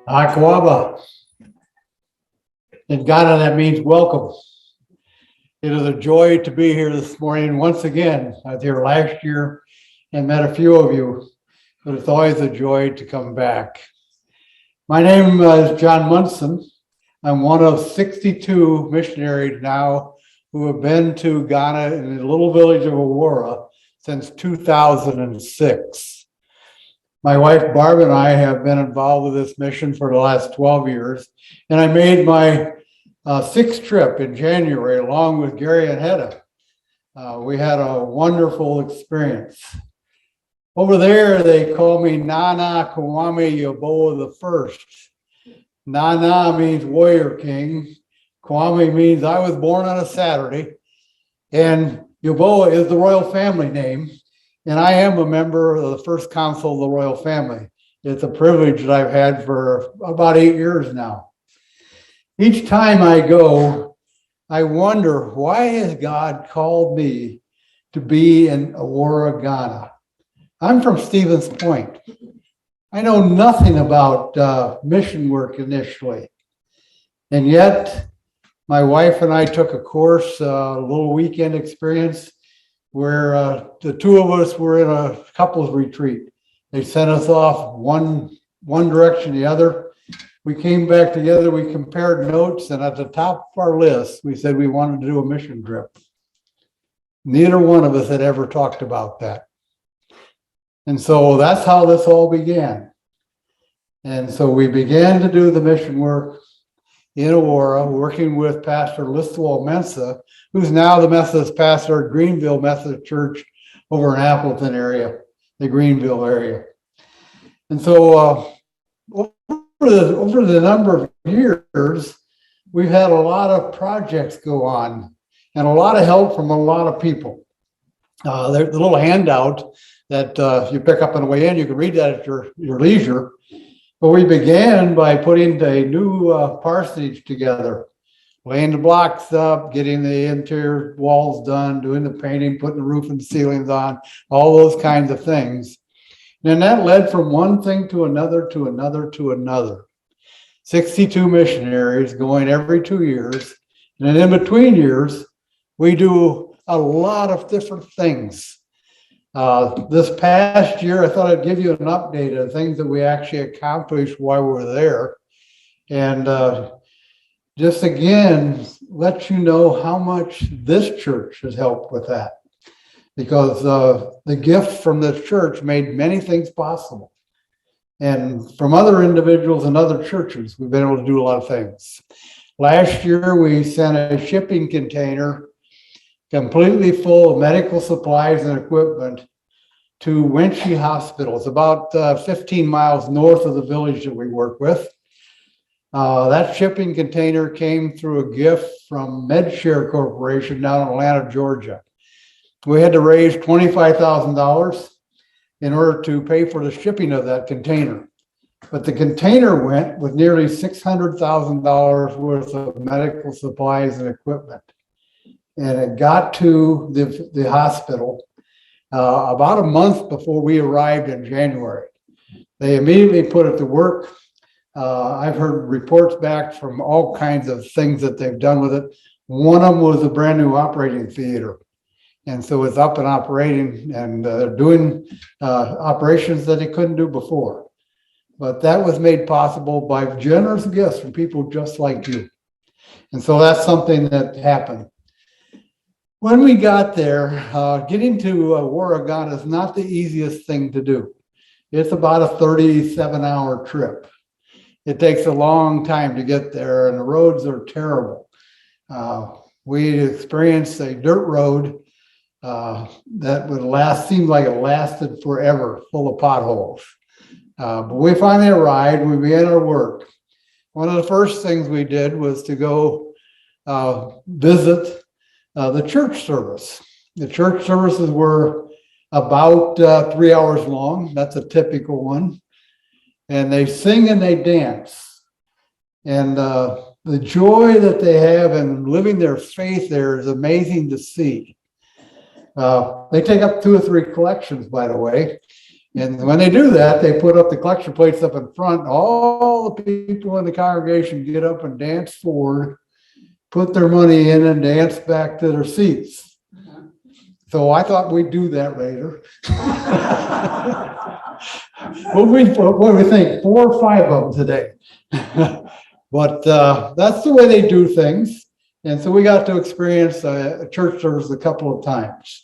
Akwaba. In Ghana, that means welcome. It is a joy to be here this morning once again. I was here last year and met a few of you, but it's always a joy to come back. My name is John Munson. I'm one of 62 missionaries now who have been to Ghana in the little village of Aurora since 2006. My wife Barb and I have been involved with this mission for the last 12 years, and I made my sixth trip in January along with Gary and Hedda. We had a wonderful experience. Over there, they call me Nana Kwame Yaboa the First. Nana means warrior king. Kwame means I was born on a Saturday. And Yaboa is the royal family name. And I am a member of the first council of the royal family. It's a privilege that I've had for about 8 years now. Each time I go, I wonder, why has God called me to be in Aurora, Ghana? I'm from Stevens Point. I know nothing about mission work initially. And yet, my wife and I took a course, a little weekend experience, where the two of us were in a couples retreat. They sent us off one direction, the other. We came back together, we compared notes, and at the top of our list, we said we wanted to do a mission trip. Neither one of us had ever talked about that. And so that's how this all began. And so we began to do the mission work in Aurora, working with Pastor Listowel Mensa, who's now the Methodist pastor at Greenville Methodist Church over in Appleton area, the Greenville area. And so over the number of years, we've had a lot of projects go on and a lot of help from a lot of people. There's a little handout that you pick up on the way in. You can read that at your leisure. But we began by putting a new parsonage together, laying the blocks up, getting the interior walls done, doing the painting, putting the roof and ceilings on, all those kinds of things. And that led from one thing to another, to another, to another. 62 missionaries going every 2 years. And then in between years, we do a lot of different things. This past year, I thought I'd give you an update of things that we actually accomplished while we were there. And just again, let you know how much this church has helped with that. Because the gift from this church made many things possible. And from other individuals and other churches, we've been able to do a lot of things. Last year, we sent a shipping container completely full of medical supplies and equipment to Wenchie Hospital. It's about 15 miles north of the village that we work with. That shipping container came through a gift from MedShare Corporation down in Atlanta, Georgia. We had to raise $25,000 in order to pay for the shipping of that container. But the container went with nearly $600,000 worth of medical supplies and equipment. And it got to the hospital about a month before we arrived in January. They immediately put it to work. I've heard reports back from all kinds of things that they've done with it. One of them was a brand new operating theater. And so it's up and operating and doing operations that it couldn't do before. But that was made possible by generous gifts from people just like you. And so that's something that happened. When we got there, getting to Aurora, Ghana is not the easiest thing to do. It's about a 37-hour trip. It takes a long time to get there, and the roads are terrible. We experienced a dirt road that would seemed like it lasted forever, full of potholes. But we finally arrived. We began our work. One of the first things we did was to go visit the church service. The church services were about 3 hours long. That's a typical one. And they sing and they dance. And the joy that they have in living their faith there is amazing to see. They take up 2 or 3 collections, by the way. And when they do that, they put up the collection plates up in front. All the people in the congregation get up and dance forward, put their money in, and dance back to their seats. So I thought we'd do that later. What do we think? 4 or 5 of them today. But that's the way they do things. And so we got to experience a church service a couple of times.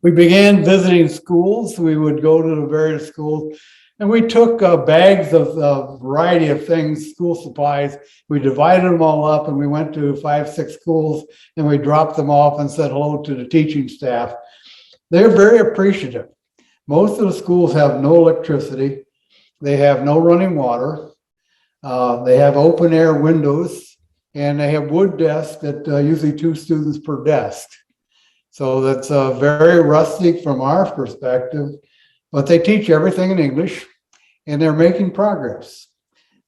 We began visiting schools. We would go to the various schools, and we took bags of a variety of things, school supplies. We divided them all up, and we went to 5, 6 schools, and we dropped them off and said hello to the teaching staff. They're very appreciative. Most of the schools have no electricity. They have no running water. They have open air windows, and they have wood desks that usually 2 students per desk. So that's very rustic from our perspective, but they teach everything in English, and they're making progress.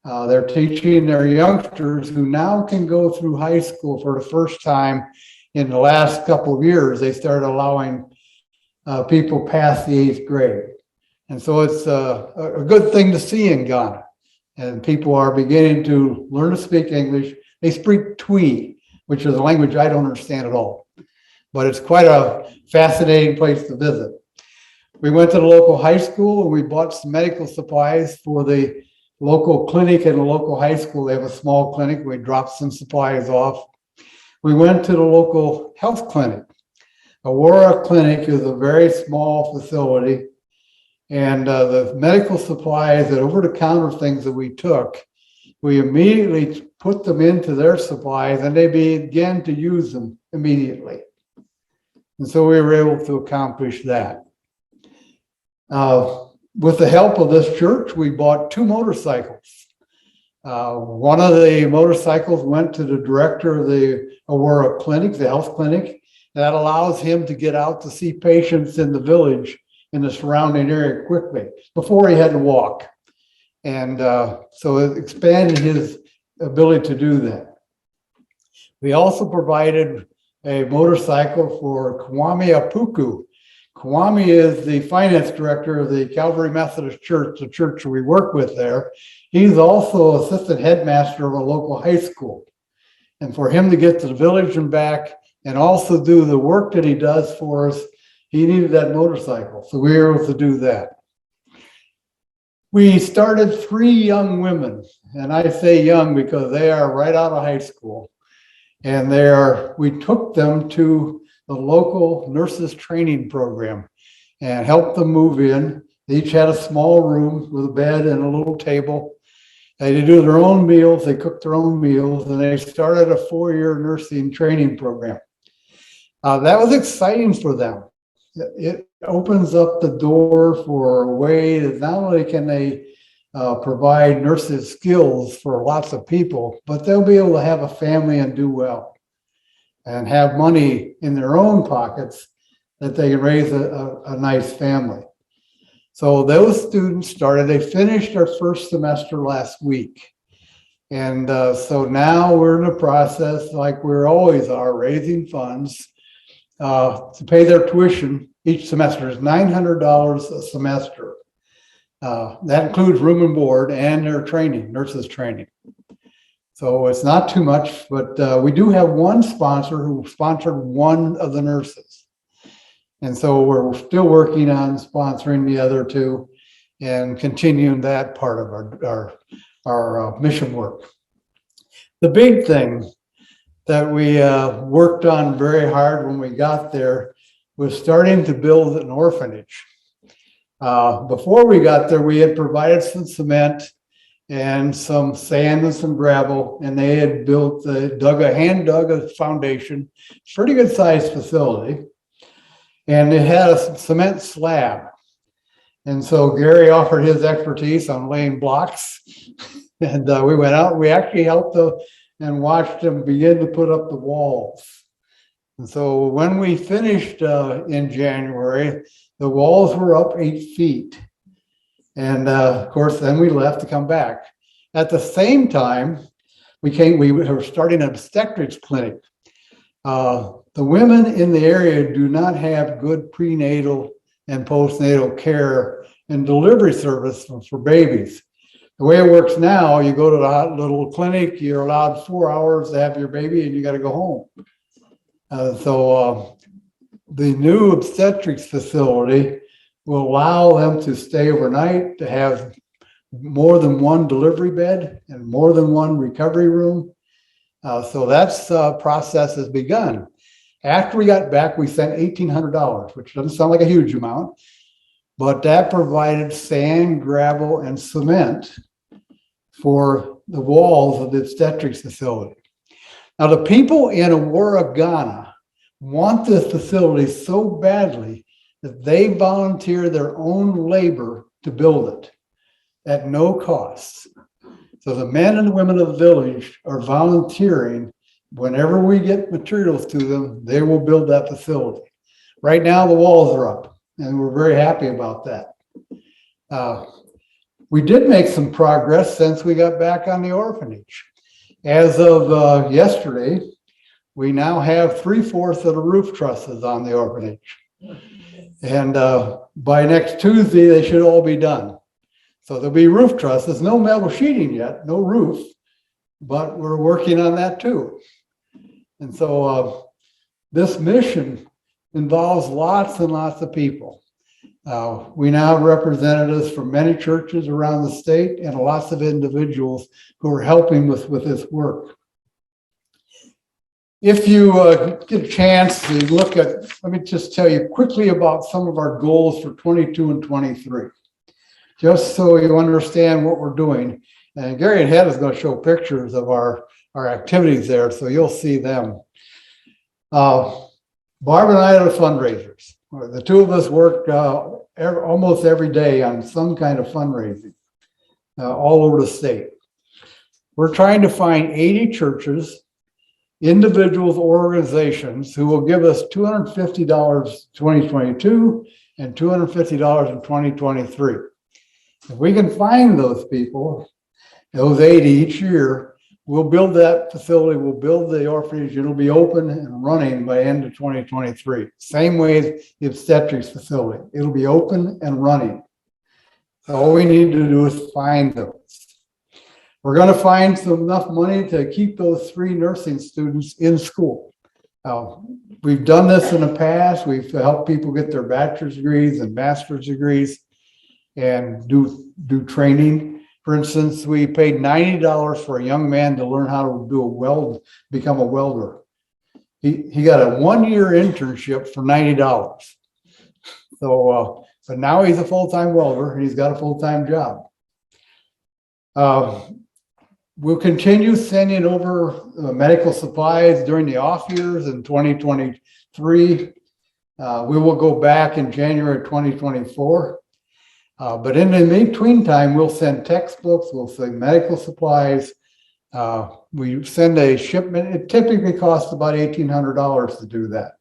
They're teaching their youngsters who now can go through high school for the first time in the last couple of years. They started allowing people past the 8th grade. And so it's a good thing to see in Ghana. And people are beginning to learn to speak English. They speak Twi, which is a language I don't understand at all. But it's quite a fascinating place to visit. We went to the local high school and we bought some medical supplies for the local clinic and the local high school. They have a small clinic. We dropped some supplies off. We went to the local health clinic. Aurora Clinic is a very small facility, and the medical supplies and over-the-counter things that we took, we immediately put them into their supplies and they began to use them immediately. And so we were able to accomplish that. With the help of this church, we bought 2 motorcycles. One of the motorcycles went to the director of the Aurora Clinic, the health clinic. That allows him to get out to see patients in the village in the surrounding area quickly before he had to walk. And so it expanded his ability to do that. We also provided a motorcycle for Kwame Apuku. Kwame is the finance director of the Calvary Methodist Church, the church we work with there. He's also assistant headmaster of a local high school. And for him to get to the village and back and also do the work that he does for us, he needed that motorcycle. So we were able to do that. We started 3 young women, and I say young because they are right out of high school. And we took them to the local nurses training program and helped them move in. They each had a small room with a bed and a little table. They do their own meals, they cook their own meals, and they started a 4-year nursing training program. That was exciting for them. It opens up the door for a way that not only can they provide nurses skills for lots of people, but they'll be able to have a family and do well and have money in their own pockets that they can raise a nice family. So those students they finished their first semester last week. And so now we're in the process, like we always are, raising funds to pay their tuition each semester. Is $900 a semester. That includes room and board and their training, nurses training. So it's not too much, but we do have one sponsor who sponsored one of the nurses. And so we're still working on sponsoring the other 2 and continuing that part of our mission work. The big thing that we worked on very hard when we got there was starting to build an orphanage. Before we got there, we had provided some cement and some sand and some gravel, and they had hand dug a foundation, pretty good sized facility. And it had a cement slab. And so Gary offered his expertise on laying blocks. And we went out, we actually helped and watched them begin to put up the walls. And so when we finished in January, the walls were up 8 feet. And of course, then we left to come back. At the same time, we were starting an obstetrics clinic. The women in the area do not have good prenatal and postnatal care and delivery service for babies. The way it works now, you go to the little clinic, you're allowed 4 hours to have your baby, and you got to go home. So the new obstetrics facility will allow them to stay overnight, to have more than one delivery bed and more than one recovery room. So that's process has begun. After we got back, we sent $1,800, which doesn't sound like a huge amount, but that provided sand, gravel, and cement for the walls of the obstetrics facility. Now, the people in Aurora, Ghana, want this facility so badly that they volunteer their own labor to build it at no cost. So the men and women of the village are volunteering. Whenever we get materials to them, they will build that facility. Right now, the walls are up, and we're very happy about that. We did make some progress since we got back on the orphanage. As of yesterday, we now have 3/4 of the roof trusses on the orphanage. And by next Tuesday, they should all be done. So there'll be roof trusses, no metal sheeting yet, no roof, but we're working on that too. And so this mission involves lots and lots of people. We now have representatives from many churches around the state and lots of individuals who are helping with this work. If you get a chance to look at, let me just tell you quickly about some of our goals for 22 and 23, just so you understand what we're doing. And Gary and Hedda is going to show pictures of our activities there, so you'll see them. Barb and I are the fundraisers. The two of us work almost every day on some kind of fundraising all over the state. We're trying to find 80 churches, individuals, organizations who will give us $250 2022 and $250 in 2023. If we can find those people, those 80 each year, we'll build that facility, we'll build the orphanage, it'll be open and running by end of 2023. Same way as the obstetrics facility, it'll be open and running. So all we need to do is find those. We're going to find enough money to keep those 3 nursing students in school. We've done this in the past. We've helped people get their bachelor's degrees and master's degrees and do training. For instance, we paid $90 for a young man to learn how to become a welder. He got a 1-year internship for $90. So now he's a full-time welder and he's got a full-time job. We'll continue sending over medical supplies during the off years in 2023. We will go back in January 2024. But in the between time, we'll send textbooks, we'll send medical supplies. We send a shipment. It typically costs about $1,800 to do that,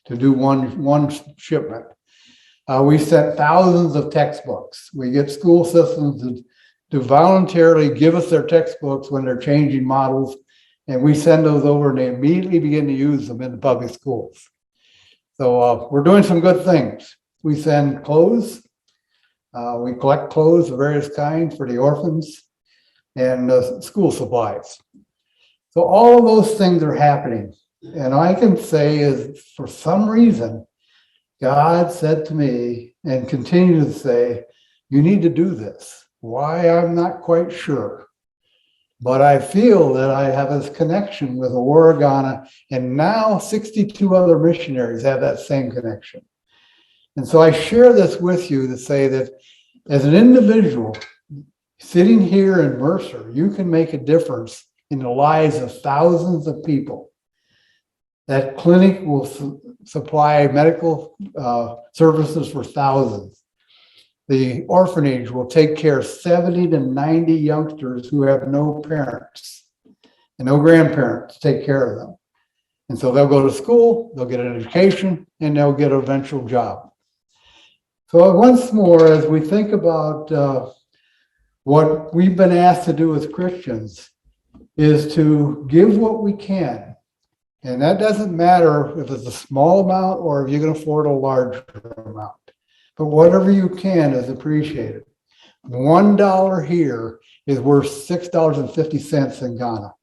to do one shipment. We sent thousands of textbooks. We get school systems to voluntarily give us their textbooks when they're changing models, and we send those over and they immediately begin to use them in the public schools. So we're doing some good things. We send clothes. We collect clothes of various kinds for the orphans and school supplies. So all of those things are happening. And I can say is, for some reason, God said to me and continues to say, you need to do this. Why, I'm not quite sure. But I feel that I have this connection with Aurora, Ghana, and now 62 other missionaries have that same connection. And so I share this with you to say that as an individual sitting here in Mercer, you can make a difference in the lives of thousands of people. That clinic will supply medical services for thousands. The orphanage will take care of 70 to 90 youngsters who have no parents and no grandparents to take care of them. And so they'll go to school, they'll get an education, and they'll get an eventual job. So once more, as we think about what we've been asked to do as Christians, is to give what we can. And that doesn't matter if it's a small amount or if you can afford a larger amount. but whatever you can is appreciated. $1 here is worth $6.50 in Ghana.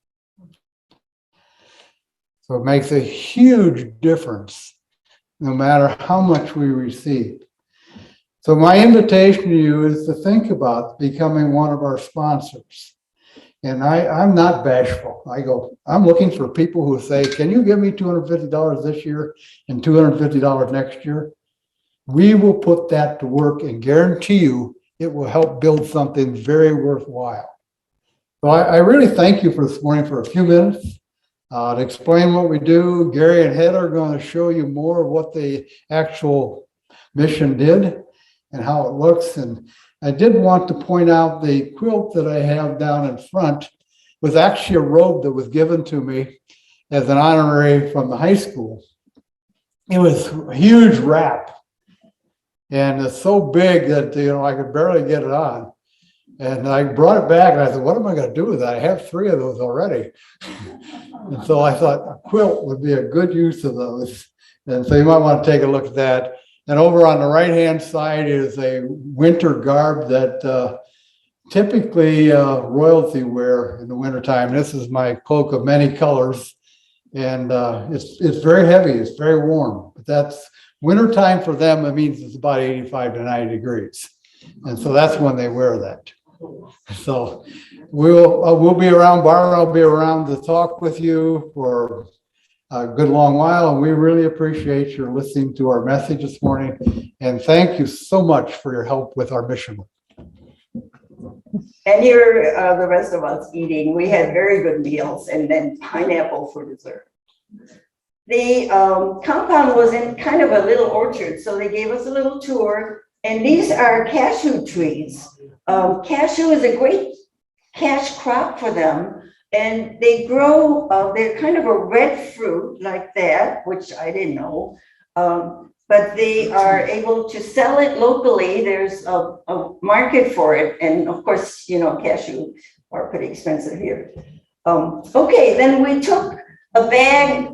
So it makes a huge difference no matter how much we receive. So my invitation to you is to think about becoming one of our sponsors. And I'm not bashful. I'm looking for people who say, can you give me $250 this year and $250 next year? We will put that to work and guarantee you it will help build something very worthwhile. So I really thank you for this morning for a few minutes to explain what we do. Gary and Hedda are going to show you more of what the actual mission did and how it looks. And I did want to point out the quilt that I have down in front was actually a robe that was given to me as an honorary from the high school. It was a huge wrap. And it's so big that, I could barely get it on. And I brought it back and I said, what am I going to do with that? I have 3 of those already. And so I thought a quilt would be a good use of those. And so you might want to take a look at that. And over on the right-hand side is a winter garb that typically royalty wear in the wintertime. This is my cloak of many colors. And it's very heavy. It's very warm. But that's wintertime for them. It means it's about 85 to 90 degrees. And so that's when they wear that. So we'll be around, Barbara. I'll be around to talk with you for a good long while. And we really appreciate your listening to our message this morning. And thank you so much for your help with our mission. And here the rest of us eating. We had very good meals and then pineapple for dessert. The compound was in kind of a little orchard, so they gave us a little tour. And these are cashew trees. Cashew is a great cash crop for them. And they grow, they're kind of a red fruit like that, which I didn't know. But they are able to sell it locally. There's a market for it. And of course, cashew are pretty expensive here. Okay, then we took a bag.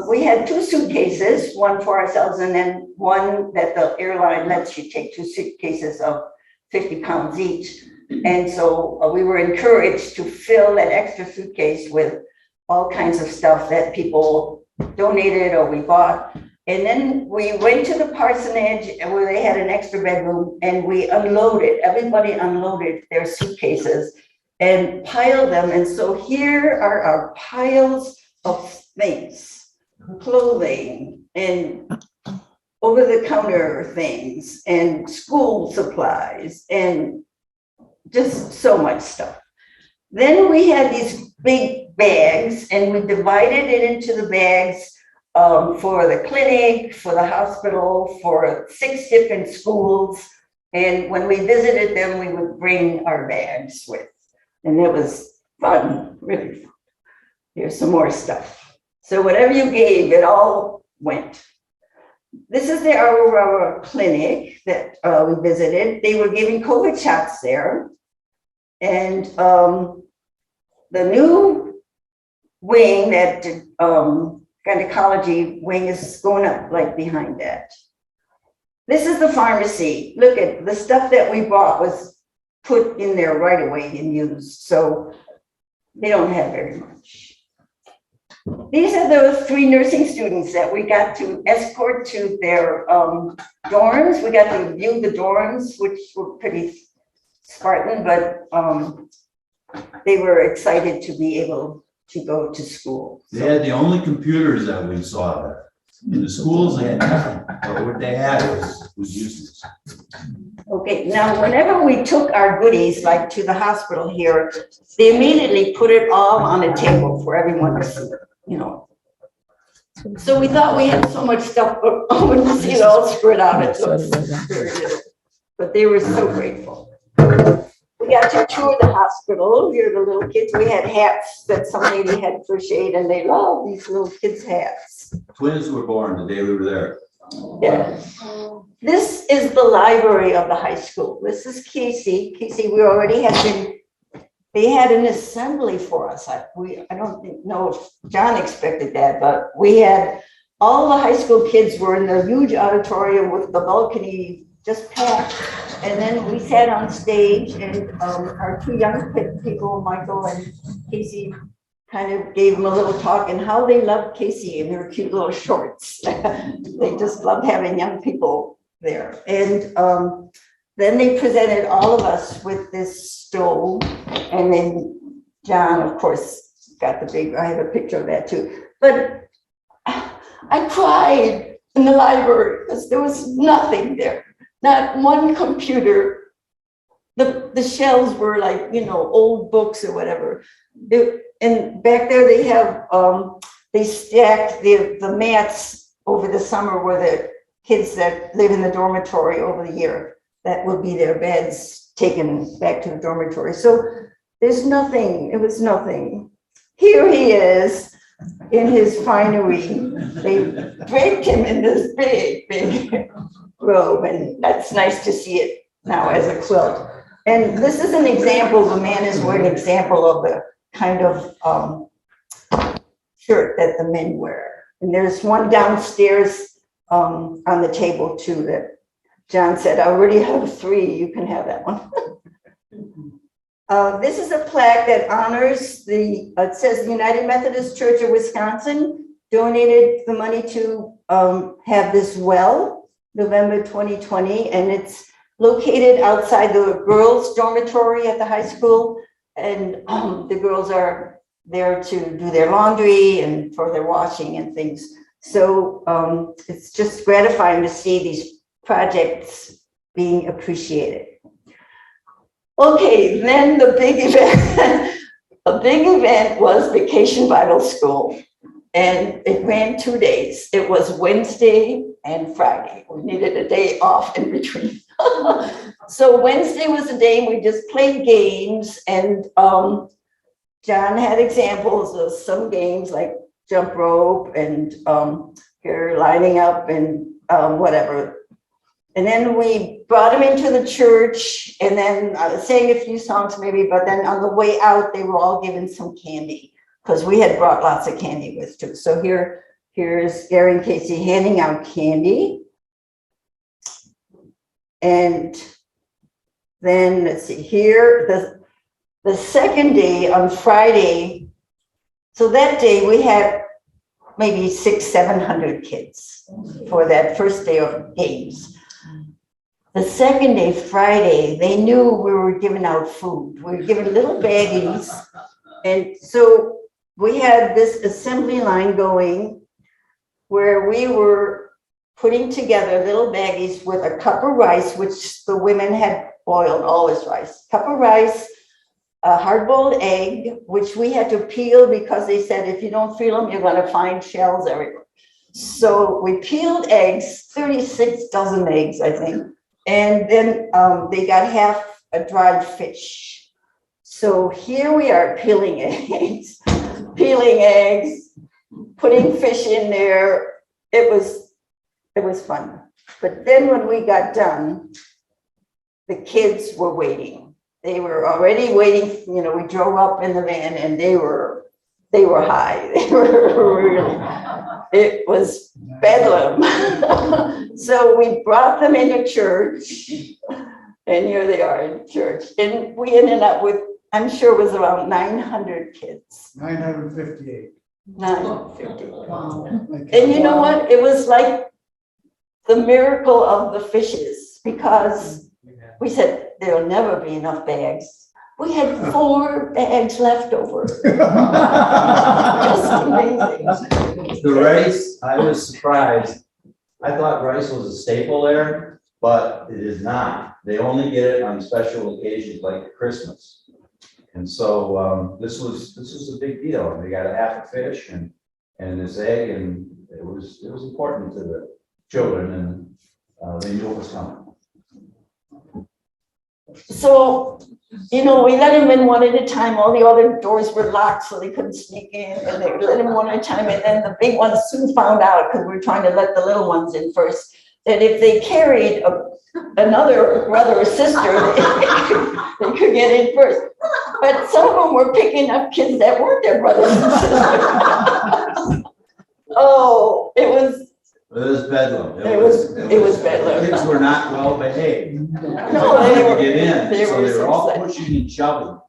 We had 2 suitcases, one for ourselves and then one that the airline lets you take 2 suitcases of 50 pounds each. And so we were encouraged to fill that extra suitcase with all kinds of stuff that people donated or we bought. And then we went to the parsonage where they had an extra bedroom and we unloaded, everybody unloaded their suitcases and piled them. And so here are our piles of things, clothing and over-the-counter things and school supplies and just so much stuff. Then we had these big bags and we divided it into the bags for the clinic, for the hospital, for 6 different schools. And when we visited them, we would bring our bags with. And it was fun, really fun. Here's some more stuff. So whatever you gave, it all went. This is the Aurora clinic that we visited. They were giving COVID shots there. And the new wing, that gynecology wing, is going up like behind that. This is the pharmacy. Look at the stuff that we bought was put in there right away and used. So they don't have very much. These are those 3 nursing students that we got to escort to their dorms. We got to view the dorms, which were pretty Spartan, but they were excited to be able to go to school. They had the only computers that we saw there. In the schools, they had nothing, but what they had was useless. Okay, now whenever we took our goodies, like to the hospital here, they immediately put it all on a table for everyone to see, So we thought we had so much stuff, but when you see it all spread out, it looks very little. But they were so grateful. We got to tour the hospital. Here are the little kids. We had hats that some lady had crocheted, and they love these little kids' hats. Twins were born the day we were there. Yeah. This is the library of the high school. This is Casey. Casey, we already had been, they had an assembly for us. I don't know if John expected that, but we had all the high school kids were in the huge auditorium with the balcony just packed. And then we sat on stage and our two young people, Michael and Casey, kind of gave them a little talk and how they loved Casey and her cute little shorts. They just loved having young people there. And then they presented all of us with this stove. And then John, of course, got the big, I have a picture of that too. But I cried in the library because there was nothing there, not one computer. The shelves were like, you know, old books or whatever. And back there they have, they stacked the mats over the summer where the kids that live in the dormitory over the year, that would be their beds taken back to the dormitory. So there's nothing, it was nothing. Here he is in his finery. They draped him in this big robe, and that's nice to see it now as a quilt. And this is an example, the man is wearing an example of the kind of shirt that the men wear. And there's one downstairs on the table too that John said, I already have 3, you can have that one. This is a plaque that honors it says the United Methodist Church of Wisconsin donated the money to have this well, November 2020, and it's located outside the girls' dormitory at the high school. And the girls are there to do their laundry and for their washing and things. So it's just gratifying to see these projects being appreciated. Okay, then the big event, a big event was Vacation Bible School. And it ran 2 days. It was Wednesday and Friday. We needed a day off in between. So Wednesday was the day we just played games, and John had examples of some games like jump rope and here lining up and whatever. And then we brought him into the church, and then I was saying a few songs maybe, but then on the way out, they were all given some candy because we had brought lots of candy with too. So here's Gary and Casey handing out candy. And then let's see here, the second day on Friday. So that day we had maybe 600-700 kids for that first day of games. The second day, Friday, they knew we were giving out food. We were giving little baggies. And so we had this assembly line going where we were putting together little baggies with a cup of rice, which the women had boiled, always rice, cup of rice, a hard-boiled egg, which we had to peel because they said, if you don't peel them, you're going to find shells everywhere. So we peeled eggs, 36 dozen eggs, I think. And then they got half a dried fish. So here we are peeling eggs, putting fish in there. It was fun. But then when we got done, the kids were waiting. They were already waiting. You know, we drove up in the van and they were high. They were really, it was bedlam. So we brought them into church, and here they are in church. And we ended up with, I'm sure it was around 900 kids. 958. 950. Wow. And you know what? It was like the miracle of the fishes, because we said there'll never be enough bags. We had 4 bags left over. Just amazing. The rice, I was surprised. I thought rice was a staple there, but it is not. They only get it on special occasions like Christmas. And so this was a big deal. They got a half a fish and this egg, and it was important to the children, and they knew it was coming. So, you know, we let them in one at a time. All the other doors were locked, so they couldn't sneak in, and they let them one at a time. And then the big ones soon found out, because we were trying to let the little ones in first, that if they carried another brother or sister, they could get in first. But some of them were picking up kids that weren't their brothers and sisters. Oh, it It was bedlam. It was bedlam. Kids were not well behaved. No, They they wanted were, to get in, they so were they were all so pushing and shoving.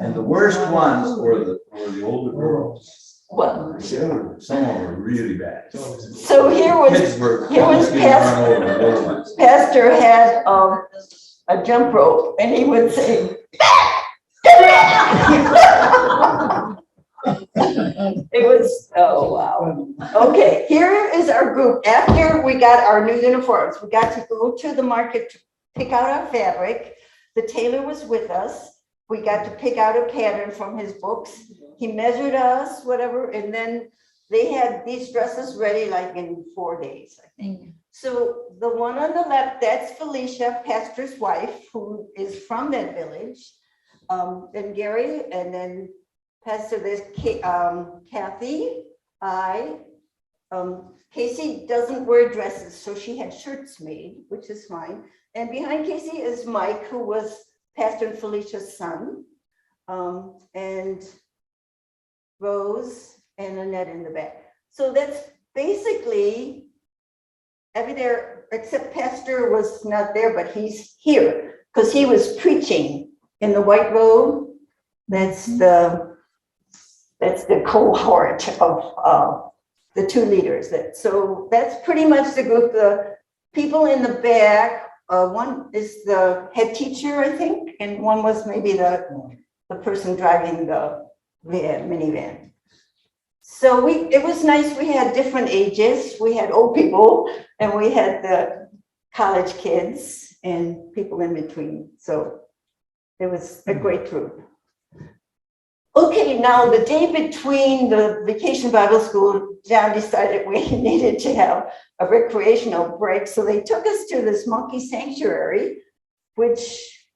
And the worst ones were the older girls. well, Some of them were really bad. so here was Kids were here was almost getting run over, the little ones. Pastor had a jump rope, and he would say, it was, oh, wow. Okay, here is our group. After we got our new uniforms, we got to go to the market to pick out our fabric. The tailor was with us. We got to pick out a pattern from his books. He measured us, whatever, and then they had these dresses ready like in 4 days, I think. So the one on the left, that's Felicia, pastor's wife, who is from that village. Then Gary, and then Pastor, there's Kathy, Casey doesn't wear dresses, so she had shirts made, which is fine. And behind Casey is Mike, who was Pastor and Felicia's son, and Rose and Annette in the back. So that's basically there, except Pastor was not there, but he's here because he was preaching in the white robe. That's the cohort of the two leaders. So that's pretty much the group. The people in the back, one is the head teacher, I think, and one was maybe the person driving the minivan. So it was nice. We had different ages. We had old people and we had the college kids and people in between. So it was a great group. Okay, now the day between the Vacation Bible School, John decided we needed to have a recreational break. So they took us to this monkey sanctuary, which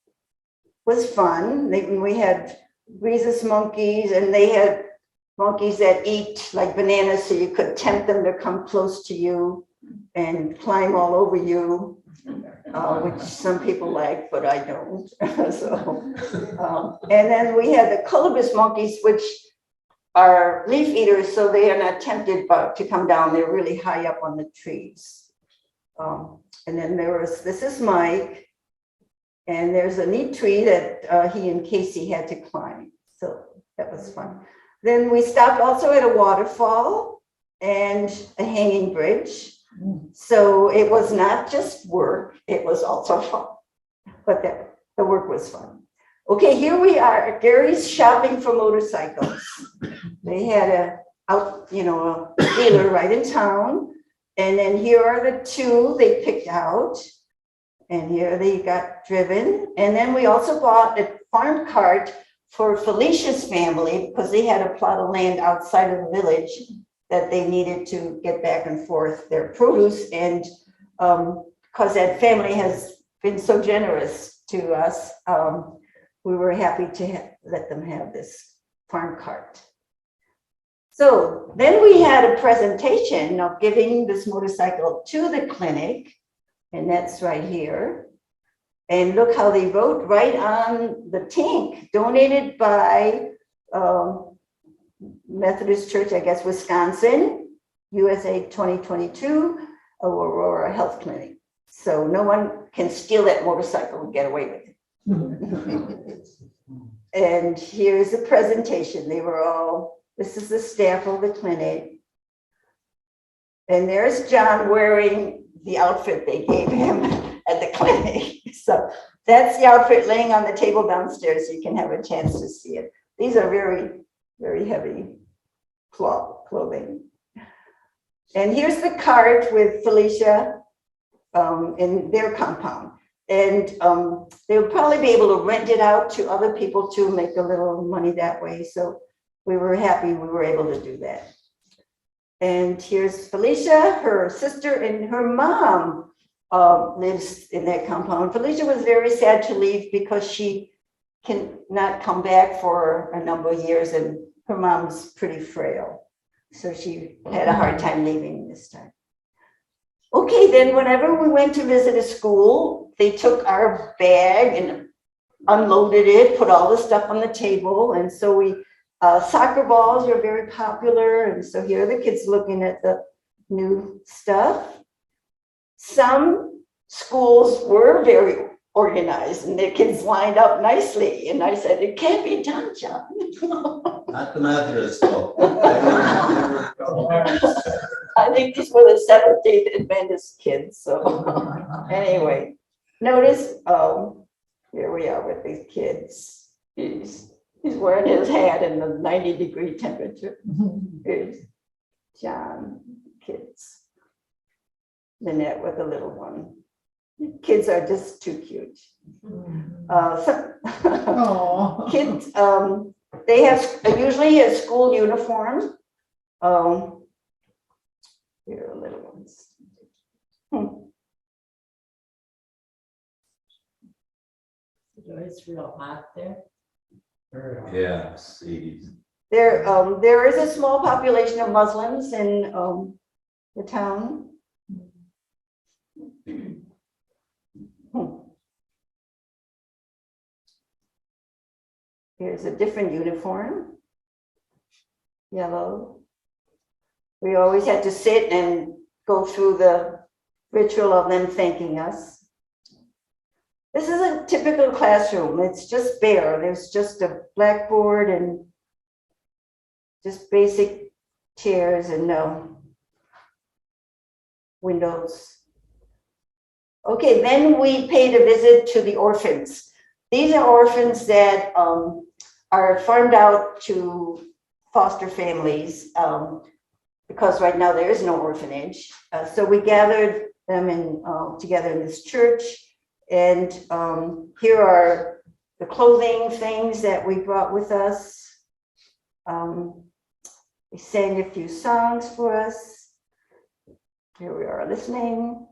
was fun. We had rhesus monkeys, and they had monkeys that eat like bananas, so you could tempt them to come close to you and climb all over you, which some people like, but I don't. And then we had the colobus monkeys, which are leaf eaters, so they are not tempted to come down. They're really high up on the trees. And then this is Mike, and there's a neat tree that he and Casey had to climb. So that was fun. Then we stopped also at a waterfall and a hanging bridge. So it was not just work, it was also fun, but the work was fun. Okay, here we are, Gary's shopping for motorcycles. They had a dealer right in town. And then here are the two they picked out. And here they got driven. And then we also bought a farm cart for Felicia's family because they had a plot of land outside of the village that they needed to get back and forth their produce. And because that family has been so generous to us, we were happy to let them have this farm cart. So then we had a presentation of giving this motorcycle to the clinic, and that's right here. And look how they wrote right on the tank, donated by Methodist Church, I guess, Wisconsin, USA 2022, Aurora Health Clinic. So no one can steal that motorcycle and get away with it. And here's the presentation. This is the staff of the clinic. And there's John wearing the outfit they gave him at the clinic. So that's the outfit laying on the table downstairs. So you can have a chance to see it. These are very, very heavy clothing. And here's the cart with Felicia in their compound. And they'll probably be able to rent it out to other people to make a little money that way. So we were happy we were able to do that. And here's Felicia, her sister, and her mom lives in that compound. Felicia was very sad to leave because she cannot come back for a number of years, and her mom's pretty frail. So she had a hard time leaving this time. Okay, then whenever we went to visit a school, they took our bag and unloaded it, put all the stuff on the table. And so soccer balls are very popular. And so here are the kids looking at the new stuff. Some schools were very organized and their kids lined up nicely. And I said, it can't be done, John. Not the Methodist though. I think these were the Seventh-day Adventist kids, so anyway, notice, here we are with these kids. He's wearing his hat in the 90-degree temperature. Here's John, kids. Lynette with the little one. Kids are just too cute. Kids, they have usually a school uniform. Here are little ones. It's real hot there. Yeah, see. There is a small population of Muslims in the town. Here's a different uniform, yellow. We always had to sit and go through the ritual of them thanking us. This is a typical classroom. It's just bare. There's just a blackboard and just basic chairs and no windows. Okay, then we paid a visit to the orphans. These are orphans that are farmed out to foster families because right now there is no orphanage. So we gathered them together in this church. And here are the clothing things that we brought with us. They sang a few songs for us. Here we are listening.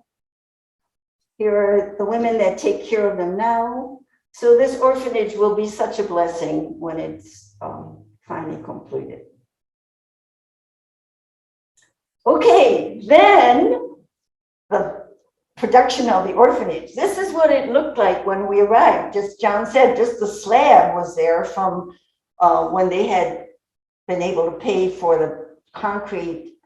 Here are the women that take care of them now. So this orphanage will be such a blessing when it's finally completed. Okay, then the production of the orphanage. This is what it looked like when we arrived. Just John said, just the slab was there from when they had been able to pay for the concrete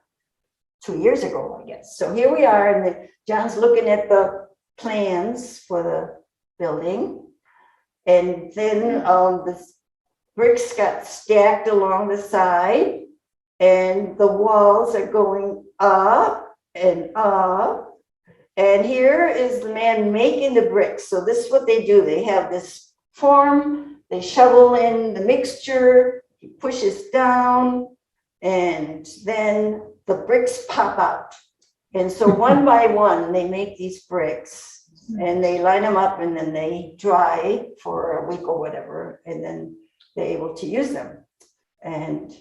2 years ago, I guess. So here we are, and John's looking at the plans for the building. And then the bricks got stacked along the side, and the walls are going up and up. And here is the man making the bricks. So this is what they do. They have this form, they shovel in the mixture, he pushes down, and then the bricks pop out. And so one by one, they make these bricks. And they line them up and then they dry for a week or whatever, and then they're able to use them. And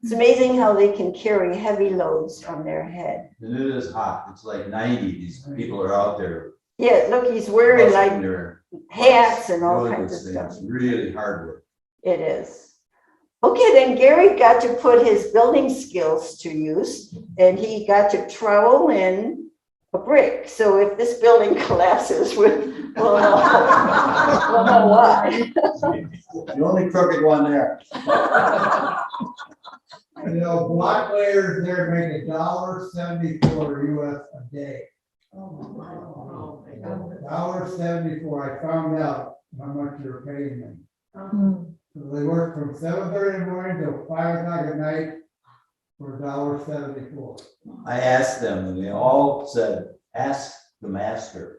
it's amazing how they can carry heavy loads on their head. And it is hot. It's like 90. These people are out there. Yeah, look, he's wearing like busting their hats and all doing kinds of this stuff. thing. It's really hard work. It is. Okay, then Gary got to put his building skills to use, and he got to trowel in a brick. So if this building collapses, we'll know why. The only crooked one there. You know, block layers there make $1.74 US a day. Oh, my God. $1.74, I found out how much you're paying them. So they work from 7:30 in the morning till 5 o'clock at night for $1.74. I asked them and they all said, ask the master.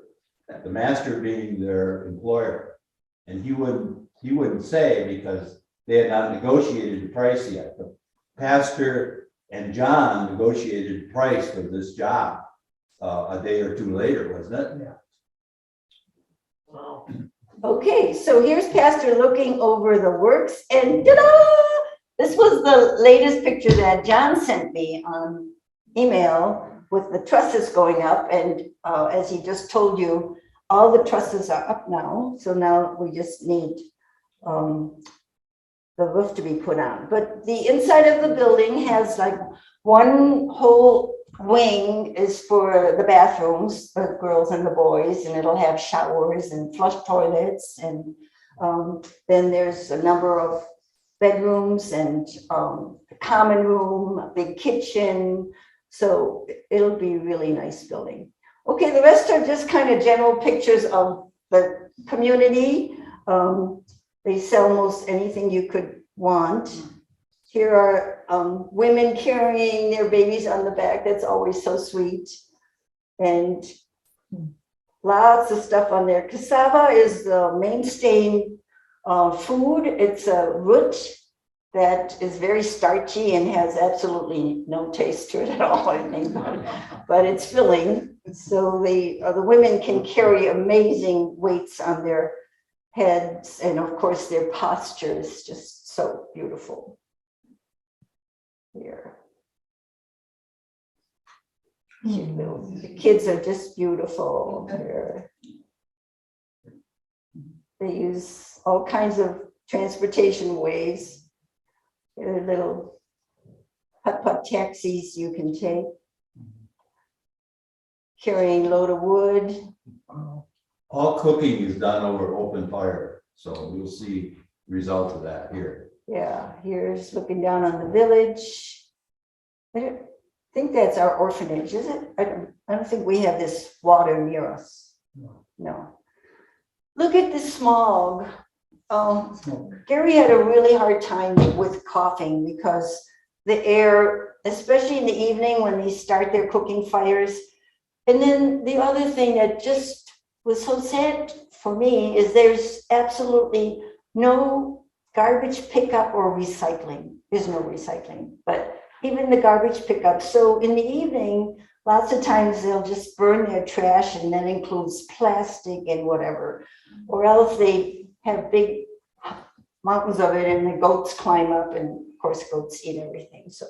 The master being their employer. And he wouldn't say because they had not negotiated the price yet. The pastor and John negotiated the price for this job a day or two later, wasn't it? Yeah. Wow. Okay, so here's Pastor looking over the works, and ta-da! This was the latest picture that John sent me on email with the trusses going up, and as he just told you, all the trusses are up now, so now we just need the roof to be put on. But the inside of the building has like one whole wing is for the bathrooms, the girls and the boys, and it'll have showers and flush toilets, and then there's a number of bedrooms and a common room, a big kitchen, So it'll be a really nice building. Okay, the rest are just kind of general pictures of the community. They sell most anything you could want. Here are women carrying their babies on the back. That's always so sweet. And lots of stuff on there. Cassava is the mainstay food. It's a root that is very starchy and has absolutely no taste to it at all, I think. But it's filling. So the women can carry amazing weights on their heads. And of course, their posture is just so beautiful. Here. Cute little, the kids are just beautiful here. They use all kinds of transportation ways. There are little putt-putt taxis you can take. Carrying load of wood. All cooking is done over open fire, so you'll see results of that here. Yeah, here's looking down on the village. I don't think that's our orphanage, is it? I don't think we have this water near us. No. Look at the smog. Gary had a really hard time with coughing because the air, especially in the evening when they start their cooking fires. And then the other thing that just was so sad for me is there's absolutely no garbage pickup or recycling. There's no recycling, but even the garbage pickup. So in the evening, lots of times they'll just burn their trash, and that includes plastic and whatever. Or else they have big mountains of it and the goats climb up, and of course goats eat everything. So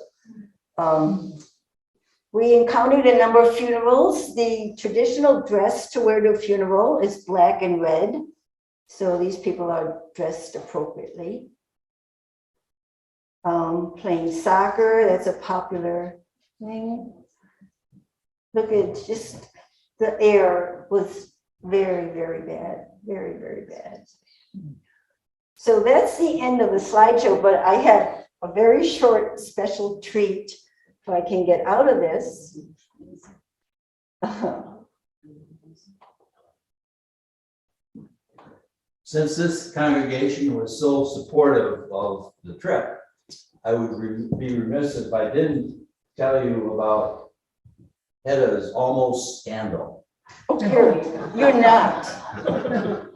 we encountered a number of funerals. The traditional dress to wear to a funeral is black and red. So these people are dressed appropriately. Playing soccer, that's a popular thing. Look at just the air was very, very bad, very, very bad. So that's the end of the slideshow, but I have a very short special treat if I can get out of this. Since this congregation was so supportive of the trip, I would be remiss if I didn't tell you about Hedda's almost scandal. Oh, you're not.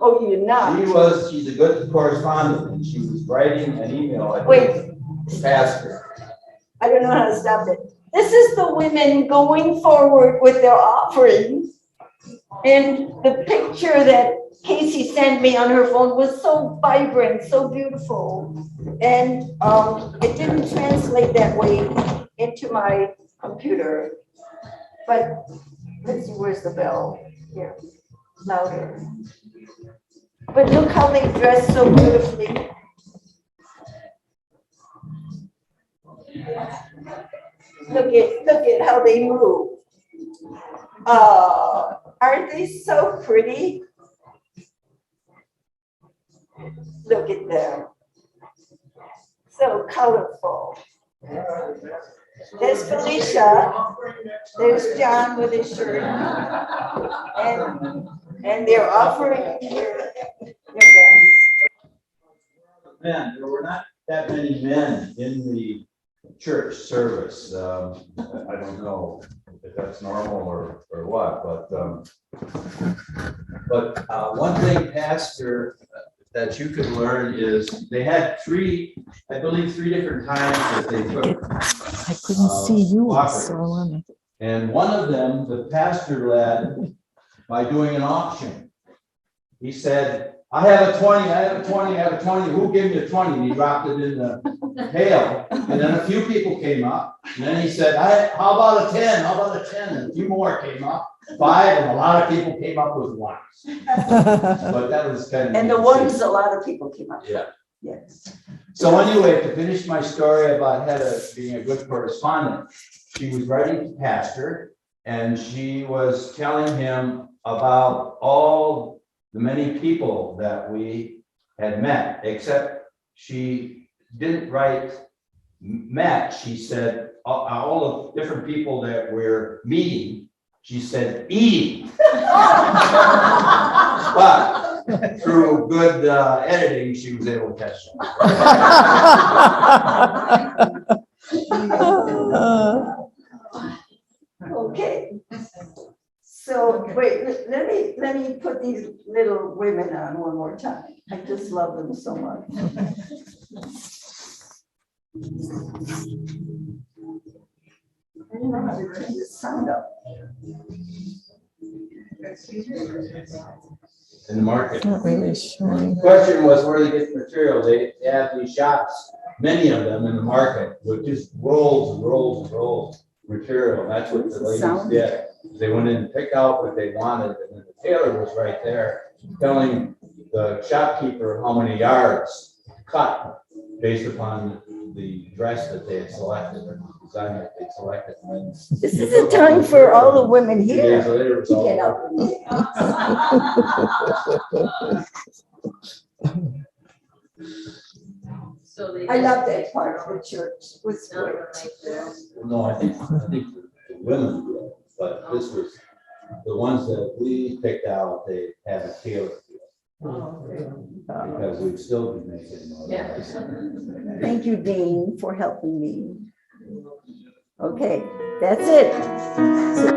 Oh, you're not. She's a good correspondent, and she was writing an email. I think, Wait. to the pastor. I don't know how to stop it. This is the women going forward with their offerings. And the picture that Casey sent me on her phone was so vibrant, so beautiful. And it didn't translate that way into my computer. But let's see, where's the bell? Here, louder. But look how they dress so beautifully. Look at how they move. Aren't they so pretty? Look at them. So colorful. There's Felicia. There's John with his shirt. And they're offering their best. Men, there were not that many men in the church service. I don't know if that's normal or what, but one thing, Pastor, that you could learn is they had three different times that they took. I couldn't see you, offerings. so I wanted. And one of them, the pastor led by doing an auction. He said, I have a 20, I have a 20, I have a 20. Who gave me a 20? And he dropped it in the pail. And then a few people came up. And then he said, how about a 10? How about a 10? And a few more came up. 5, and a lot of people came up with ones. But that was kind of. And the ones a lot of people came up. Yeah. Yes. So anyway, to finish my story about Hedda being a good correspondent, she was writing to Pastor, and she was telling him about all the many people that we had met, except she didn't write met, she said all the different people that we're meeting, she said, eating. But through good editing, she was able to catch that. Okay. So, wait, let me put these little women on one more time. I just love them so much. I don't know how to turn this sound up. In the market. Not really showing. The question was where they get the material. They have these shops, many of them in the market, with just rolls and rolls and rolls of material. And that's what the ladies did. They went in and picked out what they wanted, and then the tailor was right there telling the shopkeeper how many yards to cut based upon the dress that they had selected or the design that they selected. And then This is a time for all the women 2 days here later, it was to all get up. So they. I love that part of the church. It was None of great. them like this. No, I think the women did, but this was, the ones that we picked out, they had a tailor Oh, okay. because we'd still be making those. Yeah. Thank you, Dean, for helping me. Okay, that's it.